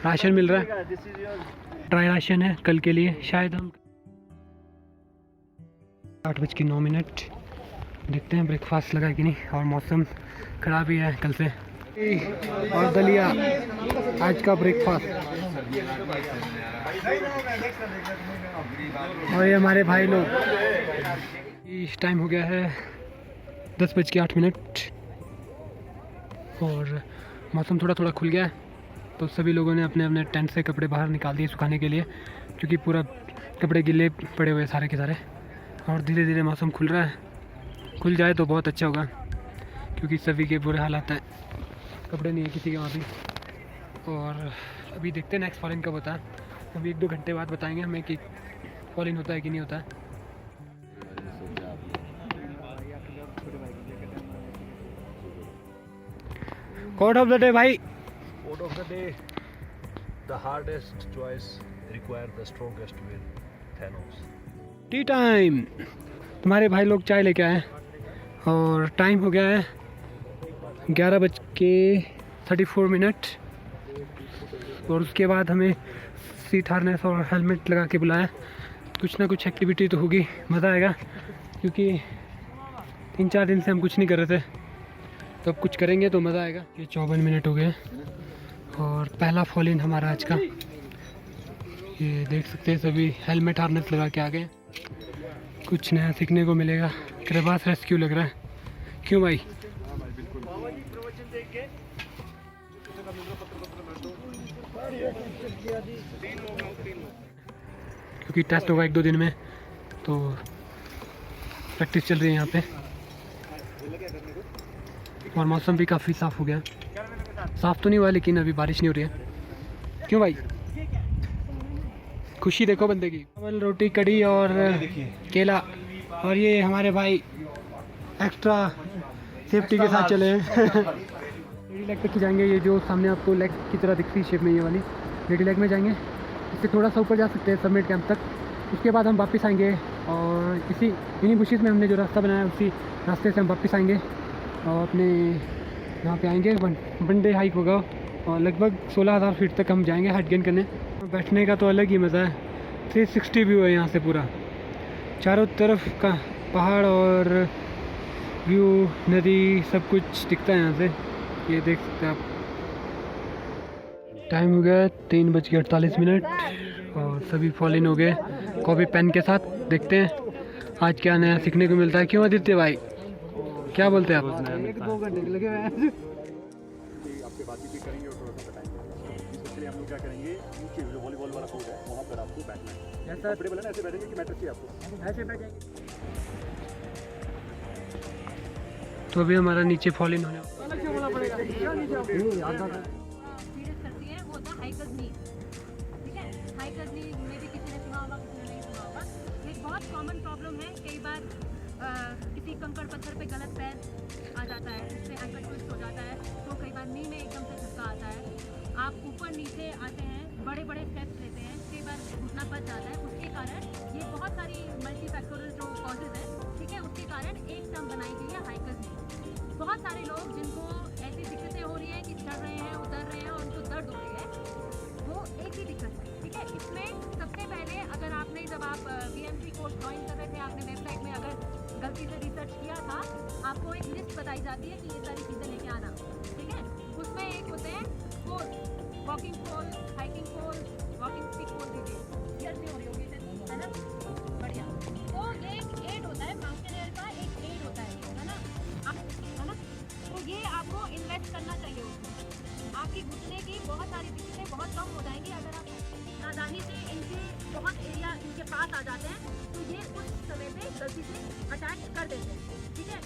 Ration मिल रहा है, dry ration है कल के लिए। शायद हम 8:09 देखते हैं ब्रेकफास्ट लगा कि नहीं। और मौसम ख़राब ही है कल से। और दलिया आज का ब्रेकफास्ट। और ये हमारे भाई लोग। इस टाइम हो गया है 10:08 और मौसम थोड़ा थोड़ा खुल गया है, तो सभी लोगों ने अपने अपने टेंट से कपड़े बाहर निकाल दिए सुखाने के लिए, क्योंकि पूरा कपड़े गिले पड़े हुए सारे के सारे। और धीरे धीरे मौसम खुल रहा है, खुल जाए तो बहुत अच्छा होगा, क्योंकि सभी के बुरे हालात हैं, कपड़े नहीं है किसी के वहाँ भी। और अभी देखते हैं नेक्स्ट फॉलिन कब होता है। अभी 1-2 घंटे बाद बताएंगे हमें कि फॉलिन होता है कि नहीं होता है। कोट ऑफ द डे भाई। Quote of the day: the hardest choice require the strongest will. Thanos. T time. तुम्हारे भाई लोग चाय लेके आए और टाइम हो गया है 11:34। और उसके बाद हमें सीट हार्नेस और हेलमेट लगा के बुलाया। कुछ ना कुछ एक्टिविटी तो होगी, मज़ा आएगा, क्योंकि 3-4 दिन से हम कुछ नहीं कर रहे थे, तो अब कुछ करेंगे तो मज़ा आएगा। ये 54 मिनट हो गए और पहला फॉल इन हमारा आज का। ये देख सकते हैं सभी हेलमेट हार्नेस लगा के आ गए। कुछ नया सीखने को मिलेगा। क्रेबास रेस्क्यू लग रहा है, क्यों भाई? क्योंकि टेस्ट होगा 1-2 दिन में, तो प्रैक्टिस चल रही है यहाँ पे। और मौसम भी काफ़ी साफ़ हो गया। साफ़ तो नहीं हुआ, लेकिन अभी बारिश नहीं हो रही है। क्यों भाई? खुशी देखो बंदे की। चावल, रोटी, कड़ी और केला। और ये हमारे भाई एक्स्ट्रा सेफ्टी के साथ चले हैं। लेडी लेग तक जाएंगे। ये जो सामने आपको लेग की तरह दिखती है शेप में, ये वाली लेडी लेग में जाएंगे। इससे थोड़ा सा ऊपर जा सकते हैं सबमिट कैंप तक। उसके बाद हम वापस आएंगे और इन्हीं बुशेस में हमने जो रास्ता बनाया है उसी रास्ते से हम वापस आएंगे और अपने यहाँ पे आएंगे। 1 डे हाइक होगा और लगभग 16,000 फीट तक हम जाएंगे हाइट गेन करने। बैठने का तो अलग ही मज़ा है। 360 व्यू है यहाँ से, पूरा चारों तरफ का पहाड़ और व्यू, नदी, सब कुछ दिखता है यहाँ से। ये देख सकते हैं आप। टाइम हो गया 3:48 और सभी फॉल इन हो गए कॉपी पेन के साथ। देखते हैं आज क्या नया सीखने को मिलता है। क्यों आदित्य भाई, क्या बोलते हैं आप? 1-2 घंटे लगे हुए हैं। आपसे बातचीत भी करेंगे और थोड़ा सा बताएंगे। इसके लिए हम लोग क्या करेंगे, नीचे जो वॉलीबॉल वाला कोर्ट है वहाँ पर आपको बैठना है। कंफर्टेबल है ना? ऐसे बैठेंगे कि मैटर चाहिए आपको? ऐसे बैठेंगे। तो अभी हमारा नीचे फॉल इन होने कॉमन प्रॉब्लम है। कई बार किसी कंकड़ पत्थर पे गलत पैर आ जाता है, जिससे एंकल ट्विस्ट हो जाता है, तो कई बार नी में एकदम से झटका आता है। आप ऊपर नीचे आते हैं, बड़े बड़े स्टेप्स लेते हैं, कई बार घुटना फंस जाता है। उसके कारण ये बहुत सारी मल्टीफैक्टोरल जो कॉजेज हैं, ठीक है, उसके कारण एक टर्म बनाई गई है हाइकर्स नी। बहुत सारे लोग जिनको ऐसी दिक्कतें हो रही हैं कि चढ़ रहे हैं, उतर रहे हैं और उनको दर्द हो रही है, वो एक ही दिक्कत है, ठीक है। इसमें सबसे पहले अगर आपने, जब आप VMC कोर्स ज्वाइन कर रहे थे, आपने वेबसाइट में अगर गलती से रिसर्च किया था, आपको एक लिस्ट बताई जाती है कि ये सारी चीज़ें लेके आना, ठीक है। उसमें एक होते हैं पोल, वॉकिंग पोल, हाइकिंग पोल, वॉकिंग स्टिक पोल दीजिए, क्लियर नहीं हो रही होगी है ना? बढ़िया। तो एक एड होता है, माउंटेनियर का एक एड होता है ना, है ना? तो ये आपको इन्वेस्ट करना चाहिए उसमें। आपकी घुटने की बहुत सारी दिक्कतें बहुत कम हो जाएंगी अगर आप नादानी से इनके बहुत एरिया इनके पास आ जाते हैं, तो ये उस समय पे गलती से अटैक कर देते हैं, ठीक है।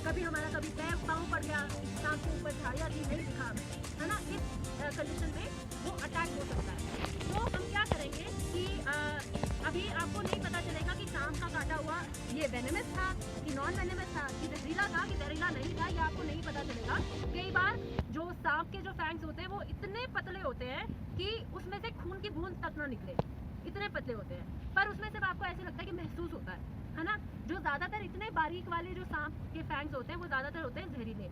कभी हमारा कभी पैर पाँव पड़ गया, शाम के ऊपर झाड़ियाँ थी, नहीं दिखा हमें, है ना, इस कंडीशन में वो अटैक हो सकता है। तो हम क्या करेंगे कि अभी आपको नहीं पता चलेगा कि सांप का काटा हुआ ये वेनेमस था कि नॉन वेनेमस था, कि जहरीला था कि जहरीला नहीं था, ये आपको नहीं पता चलेगा। कई बार जो सांप के जो फैंग्स होते हैं वो इतने पतले होते हैं कि उसमें से खून की बूंद तक ना निकले, इतने पतले होते हैं, पर उसमें से आपको ऐसे लगता है कि महसूस होता है ना। जो ज़्यादातर इतने बारीक वाले जो सांप के फैंग्स होते हैं वो ज़्यादातर होते हैं जहरीले।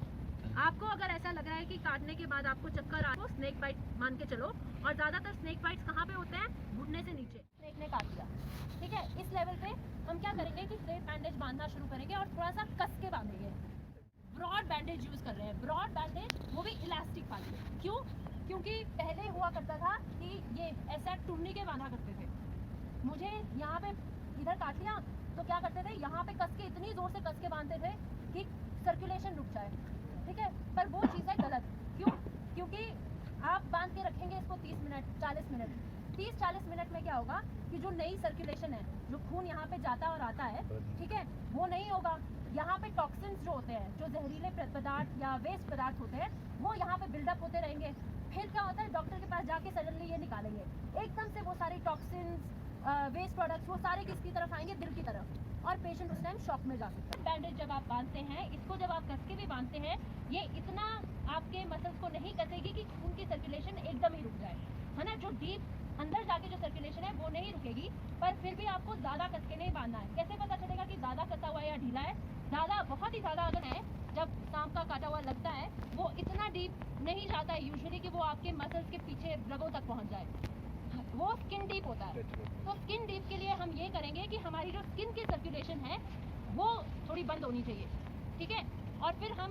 आपको अगर ऐसा लग रहा है कि काटने के बाद आपको चक्कर आ, तो स्नेक बाइट मान के चलो। और ज़्यादातर स्नेक बाइट्स कहाँ पे होते हैं? घुटने से नीचे स्नेक ने काट दिया, ठीक है। इस लेवल पे हम क्या करेंगे कि क्रेप बैंडेज बांधना शुरू करेंगे और थोड़ा सा कस के बांधेंगे। ब्रॉड बैंडेज यूज़ कर रहे हैं, ब्रॉड बैंडेज, वो भी इलास्टिक वाली। क्यों? क्योंकि पहले हुआ करता था कि ये ऐसा टुन्नी के बांधा करते थे। मुझे यहाँ पे इधर काट लिया तो क्या करते थे, यहाँ पे कस के, इतनी ज़ोर से कस के बांधते थे कि सर्कुलेशन रुक जाए, ठीक है। पर वो चीज़ है गलत। क्यों? क्योंकि आप बांध के रखेंगे इसको 30 मिनट 40 मिनट, 30-40 मिनट में क्या होगा कि जो नई सर्कुलेशन है, जो खून यहाँ पे जाता और आता है, ठीक है, वो नहीं होगा। यहाँ पे टॉक्सिन्स जो होते हैं, जो जहरीले पदार्थ या वेस्ट पदार्थ होते हैं, वो यहाँ पे बिल्डअप होते रहेंगे। फिर क्या होता है, डॉक्टर के पास जाके सडनली ये निकालेंगे, एकदम से वो सारे टॉक्सिन्स, वेस्ट प्रोडक्ट्स, वो सारे किसकी तरफ आएंगे? दिल की तरफ, और पेशेंट उस टाइम शॉक में जा सकता है। बैंडेज जब आप बांधते हैं, इसको जब आप कस के भी बांधते हैं, ये इतना आपके मसल्स को नहीं कसेगी कि खून की सर्कुलेशन एकदम ही रुक जाए, है ना। जो डीप अंदर जाके जो सर्कुलेशन है वो नहीं रुकेगी, पर फिर भी आपको ज़्यादा कस के नहीं बांधना है। कैसे पता चलेगा कि ज़्यादा कसा हुआ है या ढीला है? ज़्यादा, बहुत ही ज़्यादा अगर है, जब सांप का काटा हुआ लगता है, वो इतना डीप नहीं जाता है यूजुअली कि वो आपके मसल्स के पीछे रगों तक पहुंच जाए, वो स्किन डीप होता है। तो स्किन डीप के लिए हम ये करेंगे कि हमारी जो स्किन की सर्कुलेशन है वो थोड़ी बंद होनी चाहिए, ठीक है। और फिर हम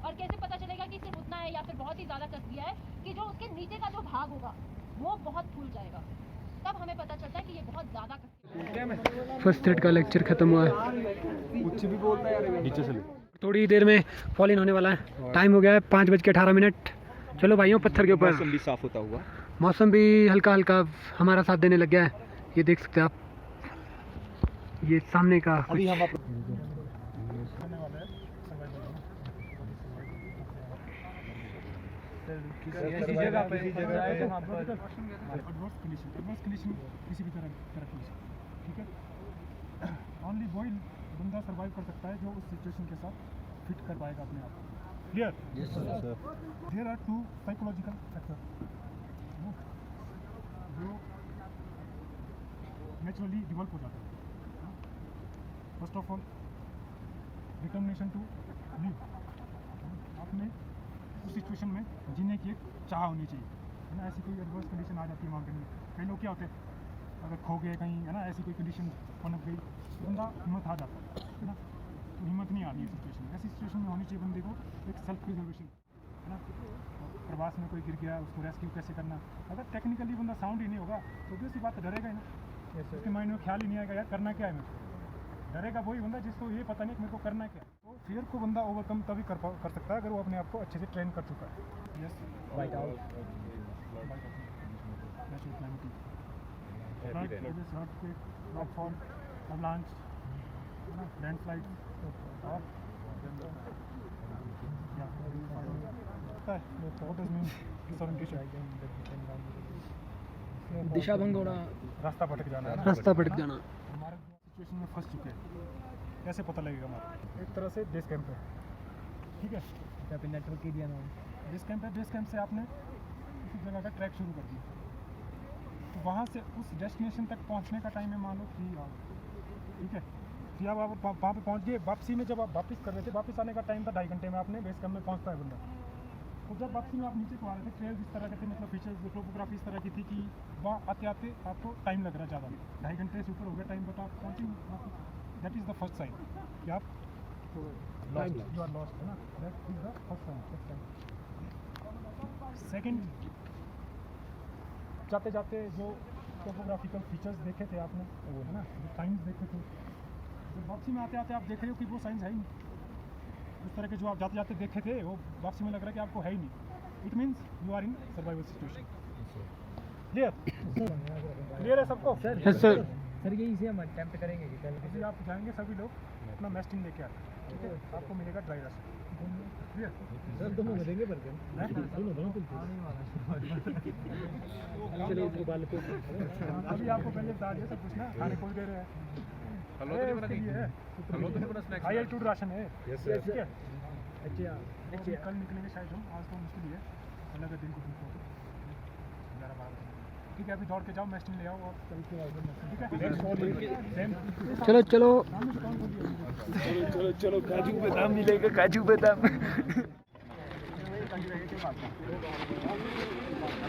और कैसे पता चलेगा कि सिर्फ उतना है या फिर बहुत ही ज़्यादा कस दिया है, कि जो उसके नीचे का जो भाग होगा वो बहुत फूल जाएगा, तब हमें पता चलता है कि ये बहुत ज़्यादा। फर्स्ट थ्रेड का लेक्चर ख़त्म हुआ है, कुछ भी बोलता है यार, नीचे से थोड़ी देर में फॉल इन होने वाला है। टाइम हो गया है 5:18। चलो भाइयों, पत्थर के ऊपर। मौसम भी साफ होता हुआ, मौसम भी हल्का हल्का हमारा साथ देने लग गया है। ये देख सकते हैं आप, ये सामने का अभी हम किसी जगह पे जहाँ पर एडवर्स कंडीशन किसी भी तरह की, ठीक है। ओनली वही बंदा सर्वाइव कर सकता है जो उस सिचुएशन के साथ फिट कर पाएगा अपने आप को। Clear? There are 2 psychological factor जो नेचुरली डिवेल्प हो जाता है। First of all, determination to live. आपने उस सिचुएशन में जीने की एक चाह होनी चाहिए, है ना। ऐसी कोई एडवर्स कंडीशन आ जाती है माउंटेन में, कई लोग क्या होते हैं, अगर खो गए कहीं, है ना, ऐसी कोई कंडीशन पनप गई, बंदा हिम्मत आ जाता है ना। तो हिम्मत नहीं आती है सिचुएशन में। ऐसी सिचुएशन में होनी चाहिए बंदे को एक सेल्फ प्रिजर्वेशन, है ना। प्रवास में कोई गिर गया, उसको रेस्क्यू कैसे करना। अगर टेक्निकली बंदा साउंड ही नहीं होगा तो ऑब्वियसली बात डरेगा ही ना। उसके माइंड में ख्याल ही नहीं आएगा यार करना क्या है मेरे को। डरेगा वही बंदा जिसको ये पता नहीं कि मेरे को करना क्या है। तो फियर को बंदा ओवरकम तभी कर सकता है अगर वो अपने आप को अच्छे से ट्रेन कर चुका है। Yes, right out, natural calamity, rockfall, avalanche, landslide और दिशा भंग होना, रास्ता भटक जाना, रास्ता भटक जाना। हमारे सिचुएशन में फंस चुके हैं, कैसे पता लगेगा हमारा? एक तरह से बेस कैंप है, ठीक है। यहाँ पे नेटवर्क एरिया में बेस कैंप है, बेस कैंप से आपने किसी जगह का ट्रैक शुरू कर दिया, तो वहाँ से उस डेस्टिनेशन तक पहुँचने का टाइम है मान लो 3 आवर, ठीक है। फिर आप वहाँ पे पहुँच गए, वापसी में जब आप वापस कर रहे थे, वापस आने का टाइम था 2.5 घंटे में आपने बेस कैंप में पहुँचता है बंदा। तो जब वापसी में आप नीचे को आ रहे थे, ट्रेल इस तरह के थे, मतलब फीचर्स टोपोग्राफी इस तरह की थी कि वहाँ आते आते आपको टाइम लग रहा है ज़्यादा, 2.5 घंटे से ऊपर हो गया टाइम, बट आप पहुँचे। That is the first sign कि आप यू आर लॉस्ट, है ना। That is the first sign. Second, जाते जाते जो टोपोग्राफिकल फीचर्स देखे थे आपने, वो है ना, जो साइंस देखे थे, जब वापसी में आते आते आप देख रहे हो कि वो साइंस है ही नहीं। उस तरह के जो आप जाते जाते देखे थे वो वापसी में लग रहा है कि आपको है ही नहीं। It means you are in survival situation. Clear? Clear है सबको? Yes sir. सर यही से हम अटेम्प्ट करेंगे कि पहले अभी आप जाएंगे सभी लोग अपना मेस्टिंग लेके आए, ठीक है। आपको मिलेगा ड्राई राशन। क्लियर? सर दोनों में देंगे बर्गर दोनों चलो इसको बाल को अभी आपको पहले बता दिया सब कुछ ना, खाने को दे रहे हैं। हेलो तो नहीं बना स्नैक्स, हाई एल्टीट्यूड राशन है, यस ठीक है। अच्छा तो कल निकलेंगे शायद हम, आज तो मुश्किल ही है, अलग है दिन को ठीक होगा 11-12, ठीक है। अभी दौड़ के जाओ, मेस्टिंग ले आओ और ठीक है। चलो चलो सामने से कौन बोल दिया? चलो चलो काजू बादाम मिलेगा, काजू बादाम।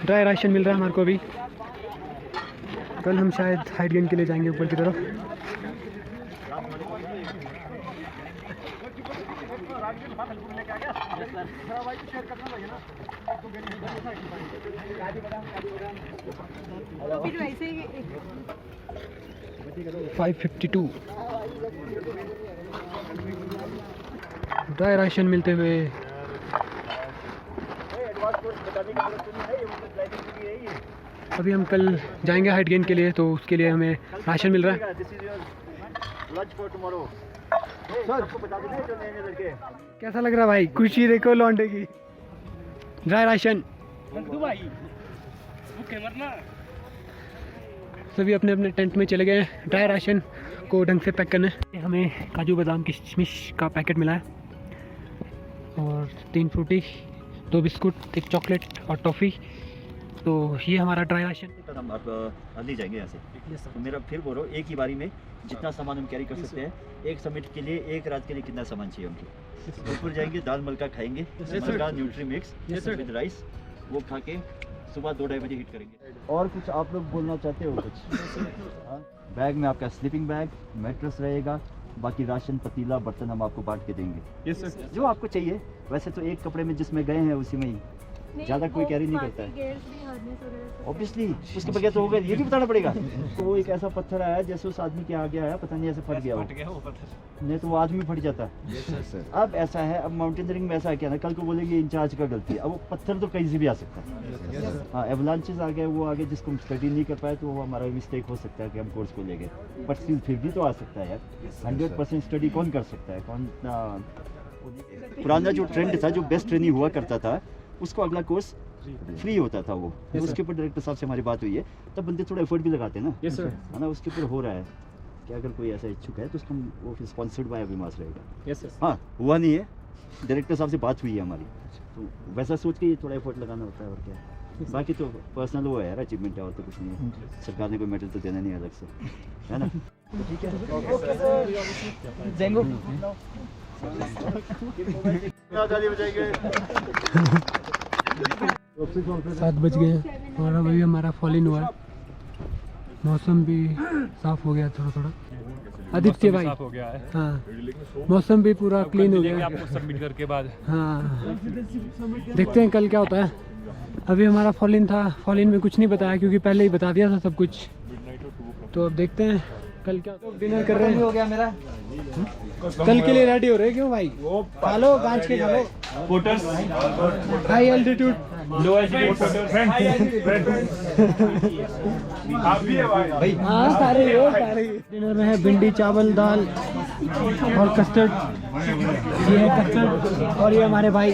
ड्राई राशन मिल रहा है हमारे को अभी। कल हम शायद हाइट गेन के लिए जाएंगे ऊपर की तरफ। फिर वैसे ही 552 ड्राई राशन मिलते हुए। अभी हम कल जाएंगे हाइट गेन के लिए, तो उसके लिए हमें राशन मिल रहा है। कैसा लग रहा है भाई? खुशी देखो लौंडे की। ड्राई राशन सभी अपने अपने टेंट में चले गए हैं। ड्राई राशन को ढंग से पैक करना है। हमें काजू बादाम किशमिश का पैकेट मिला है और 3 फ्रूटी, 2 बिस्कुट, 1 चॉकलेट और टॉफ़ी। तो ये हमारा ड्राई राशन। हम आप हल्दी जाएंगे यहाँ से। तो मेरा फिर बोलो, एक ही बारी में जितना सामान हम कैरी कर सकते हैं। एक समिट के लिए, एक रात के लिए कितना सामान चाहिए हमको? ऊपर जाएंगे, दाल मलका खाएंगे, मलका न्यूट्री मिक्स विद राइस, वो खा के सुबह 2-2:30 बजे हिट करेंगे। और कुछ आप लोग बोलना चाहते हो कुछ? हाँ? बैग में आपका स्लीपिंग बैग, मैट्रेस रहेगा, बाकी राशन, पतीला, बर्तन हम आपको बांट के देंगे। Yes sir. जो आपको चाहिए। वैसे तो एक कपड़े में जिसमें गए हैं उसी में ही, ज़्यादा कोई कैरी नहीं करता है। ऑब्वियसली उसके बगैर तो होगा, ये भी बताना पड़ेगा। तो वो एक ऐसा पत्थर आया जैसे उस आदमी के आगे आया, पता नहीं ऐसे फट गया वो पत्थर, नहीं तो वो आदमी फट जाता। अब ऐसा है, अब माउंटेनियरिंग में ऐसा है क्या ना, कल को बोलेंगे इंचार्ज का गलती है। अब वो पत्थर तो कहीं से भी आ सकता है। हाँ, एवलांचेस आ गए, वो आगे जिसको हम स्टडी नहीं कर पाए, तो वो हमारा मिस्टेक हो सकता है कि हम कोर्स को ले गए। बट स्टिल फिर भी तो आ सकता है यार। 100% स्टडी कौन कर सकता है? कौन पुराना जो ट्रेंड था, जो बेस्ट ट्रेनिंग हुआ करता था, उसको अगला कोर्स फ्री होता था वो। तो उसके ऊपर डायरेक्टर साहब से हमारी बात हुई है, तब बंदे थोड़ा एफर्ट भी लगाते हैं ना। Yes sir. है ना, उसके ऊपर हो रहा है कि अगर कोई ऐसा इच्छुक है तो उसको वो फिर स्पॉन्सर्ड बाय अभिमास रहेगा। Yes sir. हाँ, हुआ नहीं है, डायरेक्टर साहब से बात हुई है हमारी, तो वैसा सोच के ये थोड़ा एफर्ट लगाना होता है और क्या। बाकी तो पर्सनल वो है यार, अचीवमेंट है और तो कुछ नहीं है। सरकार ने कोई मेडल तो देना नहीं अलग से, है ना। तो ठीक है, बजाएंगे। 7 बज गए हैं और अभी हमारा फॉल इन हुआ है। मौसम भी साफ हो गया थोड़ा थोड़ा। आदित्य भाई हो गया है। हाँ, मौसम भी पूरा क्लीन हो गया। आपको सबमिट करके बाद हाँ, देखते हैं कल क्या होता है। अभी हमारा फॉल इन था, फॉल इन में कुछ नहीं बताया क्योंकि पहले ही बता दिया था सब कुछ। तो अब देखते हैं कल क्या। डिनर कर रहे हैं, हो गया मेरा। कल के लिए रेडी हो रहे हैं क्यों भाई? खा लो, कांच के खा लो। हाई एल्टीट्यूड, लो एल्टीट्यूड आप भी है भाई। हाँ सारे डिनर में है भिंडी, चावल, दाल और कस्टर्ड। ये है कस्टर्ड और ये हमारे भाई।